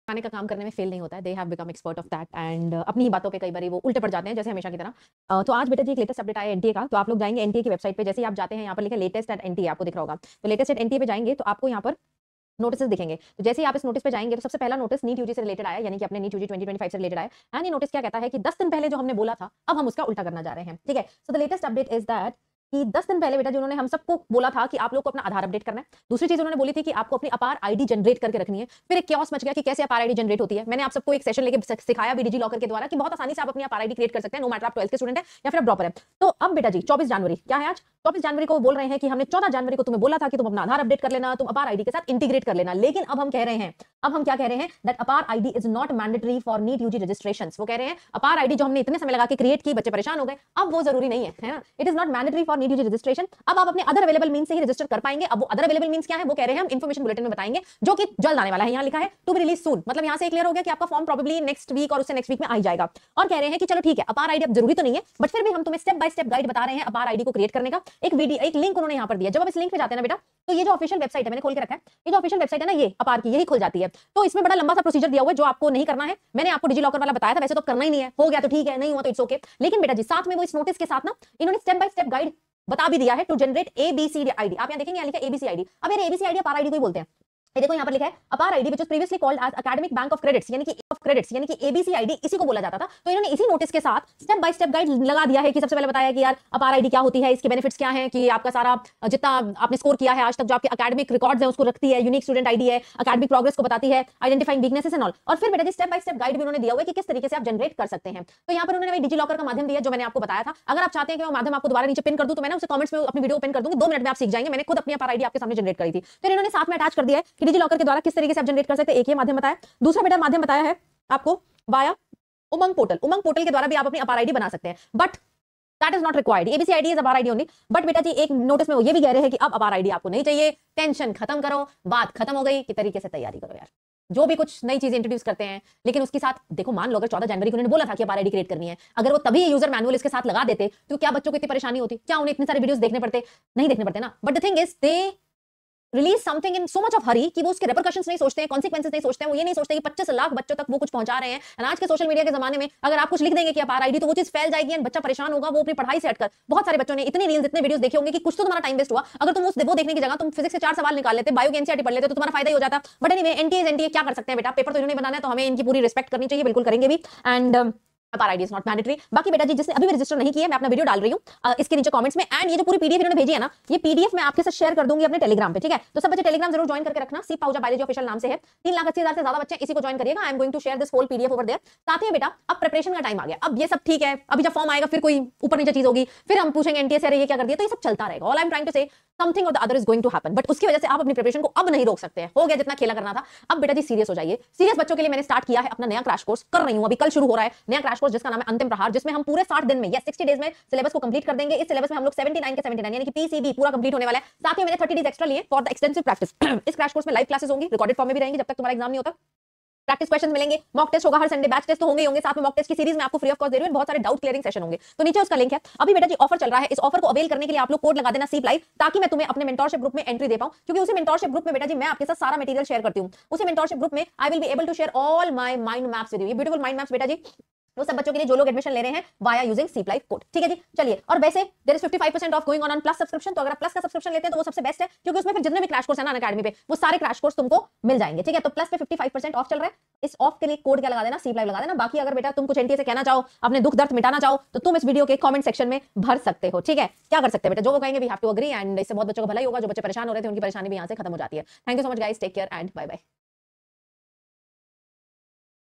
आने का काम करने में फेल नहीं होता है। They have become expert of that and अपनी ही बातों पे कई बार वो उल्टे पड़ जाते हैं जैसे हमेशा की तरह। तो आज बेटा जी एक लेटेस्ट अपडेट आया एनटीए का, तो आप लोग जाएंगे एनटीए की वेबसाइट पे, जैसे ही आप जाते हैं यहाँ पर लिखा लेटेस्ट एट एनटीए, आपको दिख रहा होगा। तो लेटेस्ट एट एनटीए पे जाएंगे तो आपको यहाँ पर नोटिस दिखेंगे। तो जैसे ही आप इस नोटिस पे जाएंगे तो सबसे पहला नोटिस नीट यूजी से रिलेटेड आया, यानी कि अपने नीट यूजी 2025 से रिलेटेड आया। एंड ये नोटिस क्या कहता है कि 10 दिन पहले जो हमने बोला था अब हम उसका उल्टा करना जा रहे हैं। ठीक है, so the latest update is that कि 10 दिन पहले बेटा जो उन्होंने हम सबको बोला था कि आप लोग को अपना आधार अपडेट करना है। दूसरी चीज उन्होंने बोली थी कि आपको अपनी अपार आईडी जनरेट करके रखनी है। फिर एक क्योस मच गया कि कैसे अपार आईडी जनरेट होती है। मैंने आप सबको एक सेशन लेके सिखाया भी डिजी लॉकर के द्वारा कि बहुत आसानी से आप अपनी अपार आईडी क्रिएट कर सकते हैं, नो मैटर आप 12th के स्टूडेंट है या फिर आप ड्रॉपर है। तो अब बेटा जी 24 जनवरी क्या है आज, 24 जनवरी को बोल रहे हैं कि हमने 14 जनवरी को तुम्हें बोला था कि तुम अपना आधार अपडेट कर लेना, तुम अपार आईडी के साथ इंटीग्रेट कर लेना। लेकिन अब हम कह रहे हैं, अब हम क्या कह रहे हैं, that APAR ID is not mandatory for NEET UG registrations. वो कह रहे हैं अपार आईडी जो हमने इतने समय लगा के क्रिएट की, बच्चे परेशान हो गए, अब वो जरूरी नहीं है ना। It is not mandatory for NEET UG registration. अब आप अपने अदर अवेलेबल मीन से ही रजिस्टर कर पाएंगे। अब वो अदर अवेलेबल मीन क्या है वो कह रहे हैं हम इन्फॉर्मेशन बुलेटिन में बताएंगे, जो कि जल्द आने वाला है। यहाँ लिखा है टू बी रिलीज सून, मतलब यहाँ से क्लियर हो गया कि आपका फॉर्म प्रोबेबली नेक्स्ट वीक और उससे नेक्स्ट वीक में आ ही जाएगा। और कह रहे हैं कि चलो ठीक है अपार आईडी अब जरूरी तो नहीं है, बट फिर भी हम तुम्हें स्टेप बाय स्टेप गाइड बता रहे हैं अपार आईडी को क्रिएट करने का। एक वीडियो एक लिंक उन्होंने यहाँ पर दिया। जब आप इस लिंक पे जाते हैं ना बेटा, तो ये जो ऑफिशियल वेबसाइट है मैंने खोल के रखा है, ये जो ऑफिशियल वेबसाइट है ना ये अपार की, यही खुल जाती है। तो इसमें बड़ा लंबा सा प्रोसीजर दिया हुआ है जो आपको नहीं करना है। मैंने आपको डिजी लॉकर वाला बताया था, वैसे तो करना ही नहीं है, हो गया तो ठीक है, नहीं हुआ तो इट्स ओके। लेकिन बेटा जी साथ में वो इस नोटिस के साथ ना इन्होंने स्टेप बाय स्टेप गाइड बता भी दिया है टू जनरेट एबीसी आईडी। आप यहाँ देखेंगे यहाँ लिखा है एबीसी आईडी। अब ये एबीसी आईडी अपार आईडी को ही बोलते हैं। ये देखो यहाँ पर लिखा है APAR ID which was previously called as academic bank of credits, यानी कि ऑफ क्रेडिट्स, यानी कि एबीसी आईडी इसी को बोला जाता था। तो इन्होंने इसी नोटिस के साथ स्टेप बाय स्टेप गाइड लगा दिया है कि सबसे पहले बताया कि यार अपार आईडी क्या होती है, इसके बेनिफिट्स क्या हैं, कि आपका सारा जितना आपने स्कोर किया है आज तक, जो आपके एकेडमिक रिकॉर्ड्स हैं उसको रखती है, यूनिक स्टूडेंट आईडी है, एकेडमिक प्रोग्रेस को बताती है, आइडेंटिफाइंग वीकनेसेस एंड ऑल। और फिर बेटा जी स्टेप बाय स्टेप गाइड भी उन्होंने दिया हुआ है कि किस तरीके से आप जनरेट कर सकते हैं। तो यहाँ पर उन्होंने डिजी लॉकर का माध्यम दिया जो मैंने आपको बताया था। अगर आप चाहते हैं कि वो माध्यम आपको दोबारा नीचे पिन कर दूं तो मैं उसे कमेंट्स में अपनी वीडियो पिन कर दूंगी, 2 मिनट में आप सीख जाएंगे। मैंने खुद अपनी अपार आईडी आपके सामने जनरेट करी थी। फिर इन्होंने साथ में अटैच कर दिया है कि डिजी लॉकर के द्वारा किस तरीके से आप जनरेट कर सकते हैं। एक ये माध्यम बताया। दूसरा बेटा माध्यम बताया है आपको वाया उमंग पोर्टल। उमंग पोर्टल के द्वारा भी आप अपनी अपार आईडी बना सकते हैं, but that is not required. ABC ID is अपार आईडी ओनली। बट बेटा जी एक नोटिस में वो ये भी कह रहे हैं कि अब अपार आईडी आपको नहीं चाहिए, टेंशन खत्म करो, बात खत्म हो गई, कि तरीके से तैयारी करो यार। जो भी कुछ नई चीज इंट्रोड्यूस करते हैं, लेकिन उसके साथ देखो मान लो अगर 14 जनवरी को उन्होंने बोला था कि अपार आईडी क्रिएट करनी है, अगर वो तभी यूजर मैनुअल इसके साथ लगा देते तो क्या बच्चों को इतनी परेशानी होती, क्या उन्हें इतने सारे वीडियोस देखने पड़ते, नहीं देखने पड़ते ना। But the thing is they release something in so much of hurry कि वो उसके रेपरकशंस नहीं सोचते हैं, कॉन्सिक्वेंसेस नहीं सोचते हैं। वो ये नहीं सोचते कि 25 लाख बच्चों तक वो कुछ पहुंचा रहे हैं। और आज के सोशल मीडिया के जमाने में अगर आप कुछ लिख देंगे कि अपार आईडी, तो वो चीज फैल जाएगी एंड बच्चा परेशान होगा। वो अपनी पढ़ाई से हटकर, बहुत सारे बच्चों ने इतनी रील्स इतने वीडियोस देखे होंगे कि कुछ तो तुम्हारा टाइम वेस्ट हुआ। अगर तुम वो देखने की जगह तुम फिजिक्स से 4 सवाल निकाल लेते, बायो की एनसीईआरटी पढ़ लेते तो तुम्हारा फायदा ही हो जाता। बट एनीवे एनटीए क्या कर सकते हैं बेटा, पेपर तो इन्होंने बनाना है तो हमें इनकी पूरी रिस्पेक्ट करनी चाहिए, बिल्कुल करेंगे भी। एंड अपार आईडी इज नॉट मैंडेटरी। बाकी बेटा जी जिसने अभी भी रजिस्टर नहीं किया, मैं अपना वीडियो डाल रही हूं इसके नीचे कमेंट्स में। एंड ये जो पूरी पीडीएफ इन्होंने भेजी है ना, ये पीडीएफ मैं आपके साथ शेयर कर दूंगी अपने टेलीग्राम पे, ठीक है। तो सब बच्चे टेलीग्राम जरूर ज्वाइन करके रखना। सी पाउजा बायोलॉजी ऑफिशियल नाम से है, 3,80,000 से ज्यादा बच्चे इसी को ज्वाइन करिएगा। I am going to share this whole PDF over there. साथ ही बेटा अब प्रिपरेशन का टाइम आ गया। अब ये सब ठीक है, अभी जब फॉर्म आएगा फिर कोई ऊपर नीचे चीज होगी, फिर हम पूछेंगे एनटीए से अरे ये क्या कर दिया, तो ये सब चलता रहेगा। All I am trying to say something और the other is going to happen. But उसकी वजह से आप अपनी प्रिपरेशन को अब नहीं रोक सकते हैं। हो गया जितना खेला करना था, अब बेटा जी सीरियस हो जाइए। सीरियस बच्चों के लिए मैंने स्टार्ट किया है अपना नया क्रैश कोर्स, कर रही हूं अभी, कल शुरू हो रहा है नया क्रैश कोर्स जिसका नाम है अंतिम प्रहार, जिसमें हम पूरे 60 दिन में या 60 डेज में सिलेबस को कंप्लीट कर देंगे। इस सिलेबस में हम लोग 79 के 79 यानी कि पीसीबी पूरा कंप्लीट होने वाला है। साथ ही मैंने 30 डेज एक्स्ट्रा लिए फॉर द एक्सटेंसिव प्रैक्टिस। इस क्रैश कोर्स में लाइव क्लासेस होंगी, रिकॉर्डेड फॉर्म में भी रहेंगी जब तक तुम्हारा एग्जाम नहीं होता। प्रैक्टिस क्वेश्चन मिलेंगे, मॉक टेस्ट होगा हर संडे, बैच टेस्ट तो होंगे ही होंगे, साथ में मॉक टेस्ट की सीरीज में आपको फ्री ऑफ कॉस्ट दे रही हूं, बहुत सारे डाउट क्लियरिंग सेशन होंगे। तो नीचे उसका लिंक है। अभी बेटा जी ऑफर चल रहा है, इस ऑफर को अवेल करने के लिए आप लोग कोड लगा देना सीप लाइव, ताकि मैं तुम्हें अपने मेंटरशिप ग्रुप में एंट्री दे पाऊं। क्योंकि उसी मेंटरशिप ग्रुप में बेटा जी मैं आपके साथ सारा मटेरियल शेयर करती हूं। उसी मेंटरशिप ग्रुप में I will be able to share all my mind maps with you. ये ब्यूटीफुल माइंड मैप्स बेटा जी वो सब बच्चों के लिए जो लोग एडमिशन ले रहे हैं वाया यूजिंग सीप लाइव कोड, ठीक है जी। चलिए, और वैसे there is 55% off going on plus subscription. तो अगर आप प्लस का सब्सक्रिप्शन लेते हैं तो वो सबसे बेस्ट है, क्योंकि उसमें फिर जितने भी क्रैश कोर्स है ना अनअकैडमी पे, वो सारे क्रैश कोर्स तुमको मिल जाएंगे, ठीक है। तो प्लस पे 55% ऑफ चल रहा है। इस ऑफ के लिए कोड क्या लगा देना, सीप लाइव लगा देना। बाकी अगर बेटा तुम कुछ एनटीए से कहना चाहो, अपने दुख दर्द मिटाना चाहो, तो तुम इस वीडियो के कमेंट सेक्शन में भर सकते हो, ठीक है। क्या कर सकते हैं बेटा, जो वो कहेंगे we have to agree, and इससे बहुत बच्चों को भलाई होगा। जो बच्चे परेशान हो रहे थे उनकी परेशानी भी यहाँ से खत्म हो जाती है। Thank you so much guys, take care and bye bye.